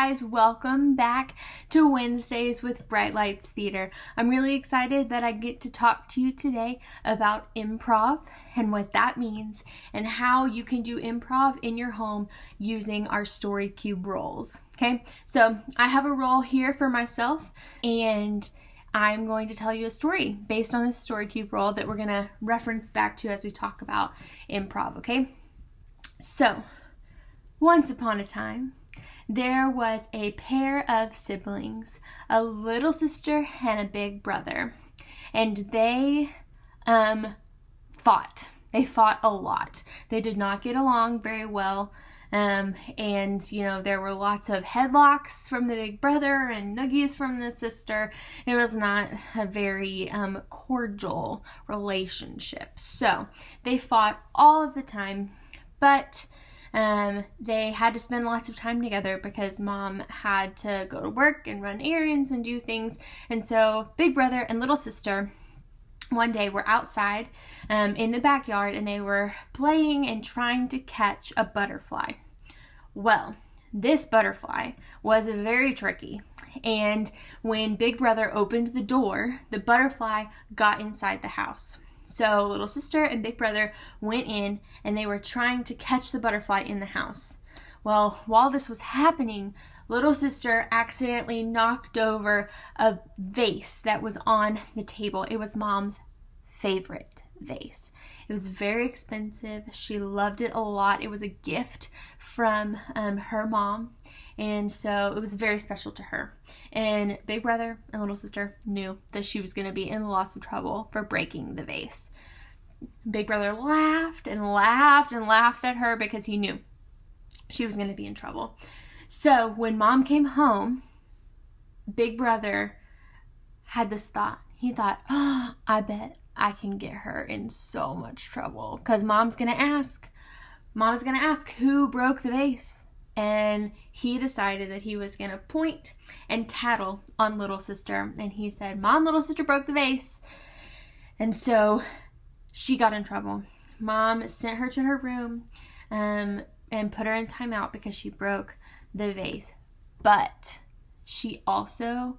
guys, welcome back to Wednesdays with Bright Lights Theater. I'm really excited that I get to talk to you today about improv and what that means and how you can do improv in your home using our story cube roles. Okay, so I have a role here for myself and I'm going to tell you a story based on this story cube role that we're going to reference back to as we talk about improv, okay? So, once upon a time, there was a pair of siblings, a little sister and a big brother, and they fought. They fought a lot. They did not get along very well, and there were lots of headlocks from the big brother and noogies from the sister. It was not a very cordial relationship. So they fought all of the time, but they had to spend lots of time together because mom had to go to work and run errands and do things. And so big brother and little sister one day were outside in the backyard and they were playing and trying to catch a butterfly. Well, this butterfly was very tricky. And when big brother opened the door, the butterfly got inside the house. So little sister and big brother went in and they were trying to catch the butterfly in the house. Well, while this was happening, little sister accidentally knocked over a vase that was on the table. It was mom's favorite vase. It was very expensive. She loved it a lot. It was a gift from her mom. And so it was very special to her. And big brother and little sister knew that she was going to be in lots of trouble for breaking the vase. Big brother laughed and laughed and laughed at her because he knew she was going to be in trouble. So when mom came home, big brother had this thought. He thought, oh, I bet I can get her in so much trouble because mom's going to ask who broke the vase. And he decided that he was going to point and tattle on little sister. And he said, Mom, little sister broke the vase. And so she got in trouble. Mom sent her to her room and put her in timeout because she broke the vase. But she also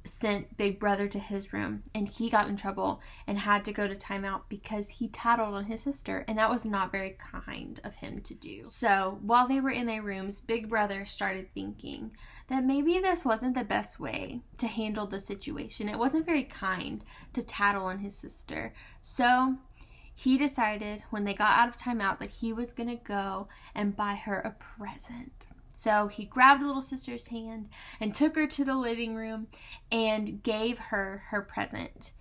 sent big brother to his room and he got in trouble and had to go to timeout because he tattled on his sister, and that was not very kind of him to do. So while they were in their rooms, big brother started thinking that maybe this wasn't the best way to handle the situation. It wasn't very kind to tattle on his sister. So he decided when they got out of timeout that he was going to go and buy her a present. So he grabbed little sister's hand and took her to the living room and gave her her present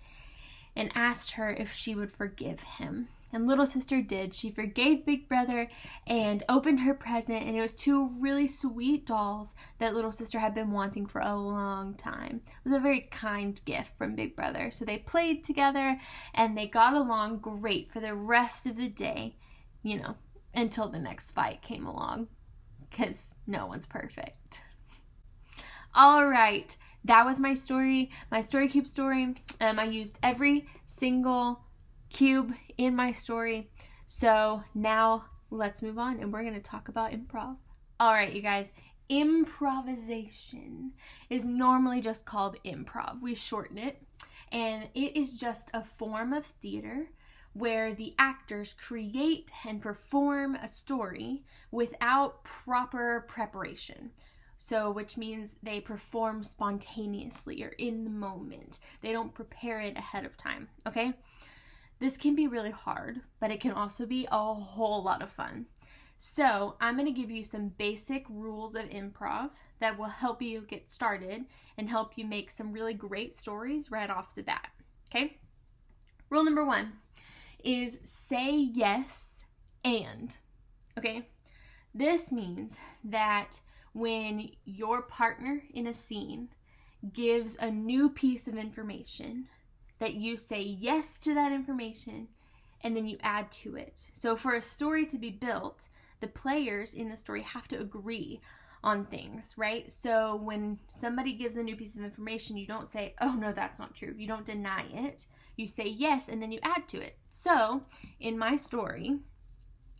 and asked her if she would forgive him. And little sister did. She forgave big brother and opened her present, and it was two really sweet dolls that little sister had been wanting for a long time. It was a very kind gift from big brother. So they played together and they got along great for the rest of the day, until the next fight came along. Because no one's perfect. All right, that was my story, my story cube story. I used every single cube in my story. So now let's move on and we're going to talk about improv. All right, you guys, improvisation is normally just called improv. We shorten it, and it is just a form of theater where the actors create and perform a story without proper preparation. So, which means they perform spontaneously or in the moment. They don't prepare it ahead of time, okay? This can be really hard, but it can also be a whole lot of fun. So, I'm going to give you some basic rules of improv that will help you get started and help you make some really great stories right off the bat, okay? Rule number 1 is say yes and, okay? This means that when your partner in a scene gives a new piece of information, that you say yes to that information and then you add to it. So for a story to be built, the players in the story have to agree on things, right? So when somebody gives a new piece of information, you don't say, oh no, that's not true. You don't deny it. You say yes, and then you add to it. So in my story,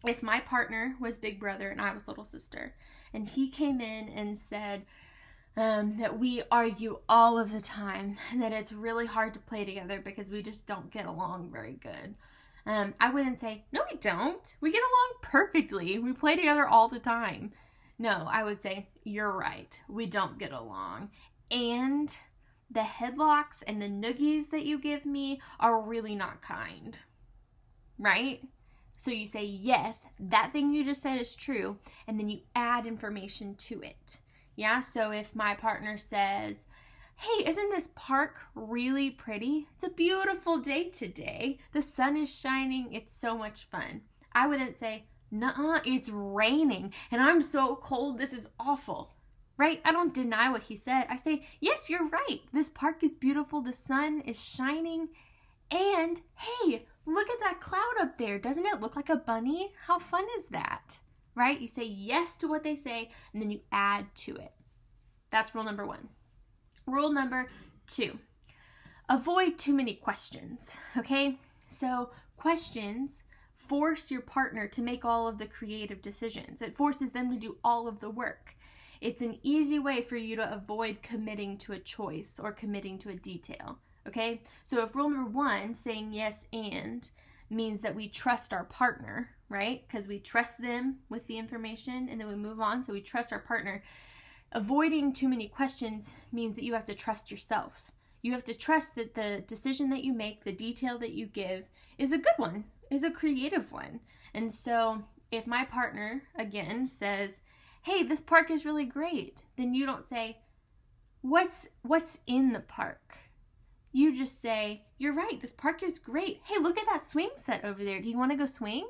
if my partner was big brother and I was little sister, and he came in and said that we argue all of the time, and that it's really hard to play together because we just don't get along very good, I wouldn't say, no, we don't. We get along perfectly. We play together all the time. No, I would say, you're right. We don't get along. And the headlocks and the noogies that you give me are really not kind. Right? So you say, yes, that thing you just said is true, and then you add information to it. Yeah, so if my partner says, hey, isn't this park really pretty? It's a beautiful day today. The sun is shining. It's so much fun. I wouldn't say, nuh-uh, it's raining, and I'm so cold. This is awful. Right? I don't deny what he said. I say, yes, you're right. This park is beautiful. The sun is shining. And, hey, look at that cloud up there. Doesn't it look like a bunny? How fun is that? Right? You say yes to what they say, and then you add to it. That's rule number 1. Rule number 2, avoid too many questions, okay? So questions force your partner to make all of the creative decisions. It forces them to do all of the work. It's an easy way for you to avoid committing to a choice or committing to a detail. Okay, so if rule number 1, saying yes and, means that we trust our partner, right? Because we trust them with the information and then we move on, so we trust our partner. Avoiding too many questions means that you have to trust yourself. You have to trust that the decision that you make, the detail that you give, is a good one, is a creative one. And so if my partner, again, says, hey, this park is really great, then you don't say, what's in the park? You just say, you're right, this park is great. Hey, look at that swing set over there. Do you want to go swing?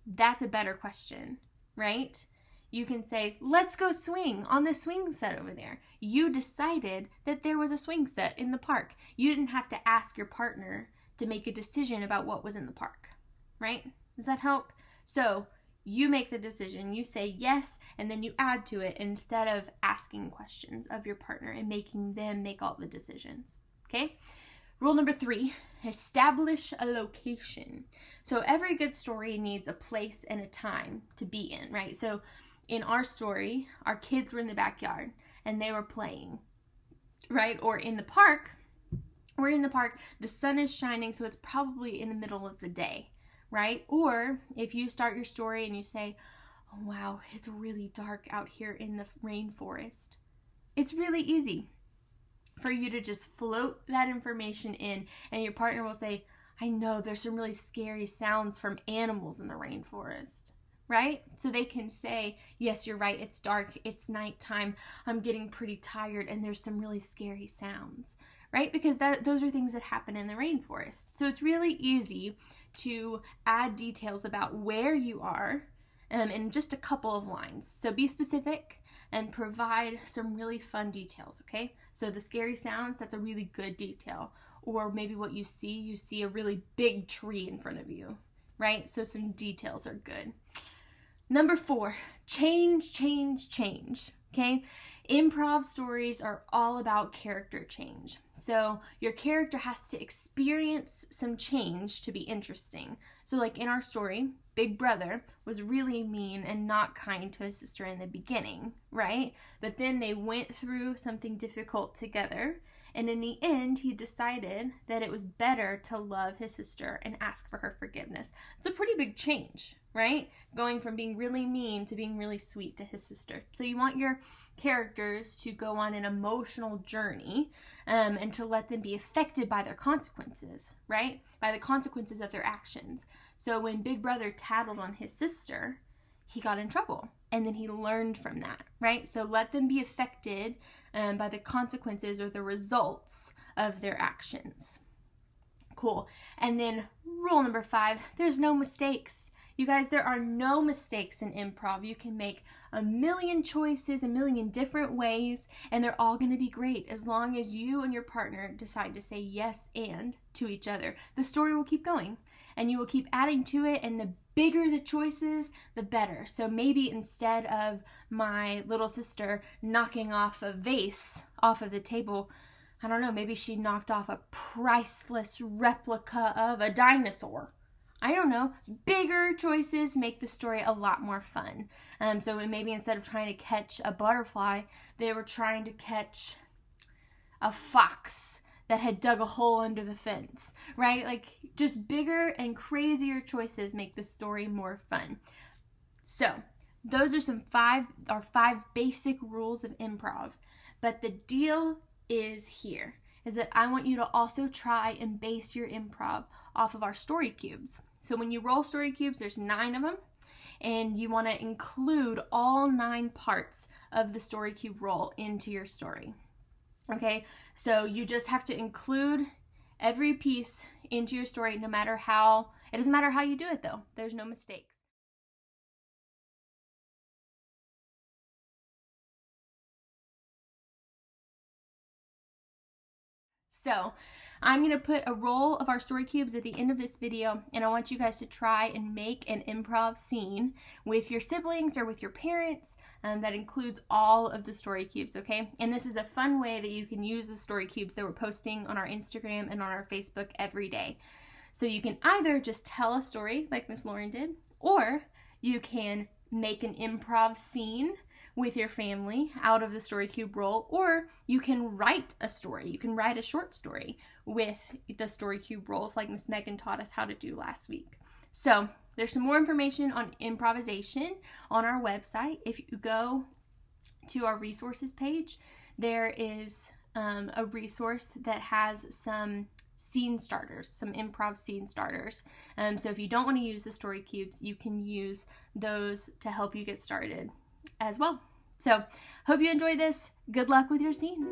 That's a better question, right? You can say, let's go swing on the swing set over there. You decided that there was a swing set in the park. You didn't have to ask your partner to make a decision about what was in the park, right? Does that help? So you make the decision, you say yes, and then you add to it instead of asking questions of your partner and making them make all the decisions. Okay? Rule number 3, establish a location. So every good story needs a place and a time to be in, right? So in our story, our kids were in the backyard and they were playing, right? Or in the park, we're in the park, the sun is shining, so it's probably in the middle of the day, right? Or if you start your story and you say, oh wow, it's really dark out here in the rainforest, it's really easy for you to just float that information in, and your partner will say, I know there's some really scary sounds from animals in the rainforest, right? So they can say, yes, you're right, it's dark, it's nighttime, I'm getting pretty tired, and there's some really scary sounds, right? Because those are things that happen in the rainforest. So it's really easy to add details about where you are in just a couple of lines. So be specific and provide some really fun details, okay? So the scary sounds, that's a really good detail. Or maybe what you see a really big tree in front of you, right? So some details are good. Number 4, change, okay? Improv stories are all about character change. So your character has to experience some change to be interesting. So like in our story, Big Brother was really mean and not kind to his sister in the beginning, right? But then they went through something difficult together, and in the end, he decided that it was better to love his sister and ask for her forgiveness. It's a pretty big change, right? Going from being really mean to being really sweet to his sister. So you want your characters to go on an emotional journey and to let them be affected by their consequences, right? By the consequences of their actions. So when Big Brother tattled on his sister, he got in trouble, and then he learned from that, right? So let them be affected by the consequences or the results of their actions. Cool. And then rule number 5, there's no mistakes. You guys, there are no mistakes in improv. You can make a million choices, a million different ways, and they're all going to be great as long as you and your partner decide to say yes and to each other. The story will keep going, and you will keep adding to it, and the bigger the choices, the better. So maybe instead of my little sister knocking off a vase off of the table, I don't know, maybe she knocked off a priceless replica of a dinosaur. I don't know, bigger choices make the story a lot more fun. So maybe instead of trying to catch a butterfly, they were trying to catch a fox that had dug a hole under the fence, right? Like, just bigger and crazier choices make the story more fun. So those are five basic rules of improv. But the deal is that I want you to also try and base your improv off of our story cubes. So when you roll story cubes, there's 9 of them, and you want to include all 9 parts of the story cube roll into your story. Okay, so you just have to include every piece into your story, it doesn't matter how you do it though. There's no mistakes. So I'm going to put a roll of our story cubes at the end of this video, and I want you guys to try and make an improv scene with your siblings or with your parents that includes all of the story cubes, okay? And this is a fun way that you can use the story cubes that we're posting on our Instagram and on our Facebook every day. So you can either just tell a story like Miss Lauren did, or you can make an improv scene with your family out of the story cube roll, or you can write a story. You can write a short story with the story cube rolls like Miss Megan taught us how to do last week. So there's some more information on improvisation on our website. If you go to our resources page, there is a resource that has some scene starters, some improv scene starters. So if you don't want to use the story cubes, you can use those to help you get started as well. So hope you enjoyed this. Good luck with your scene.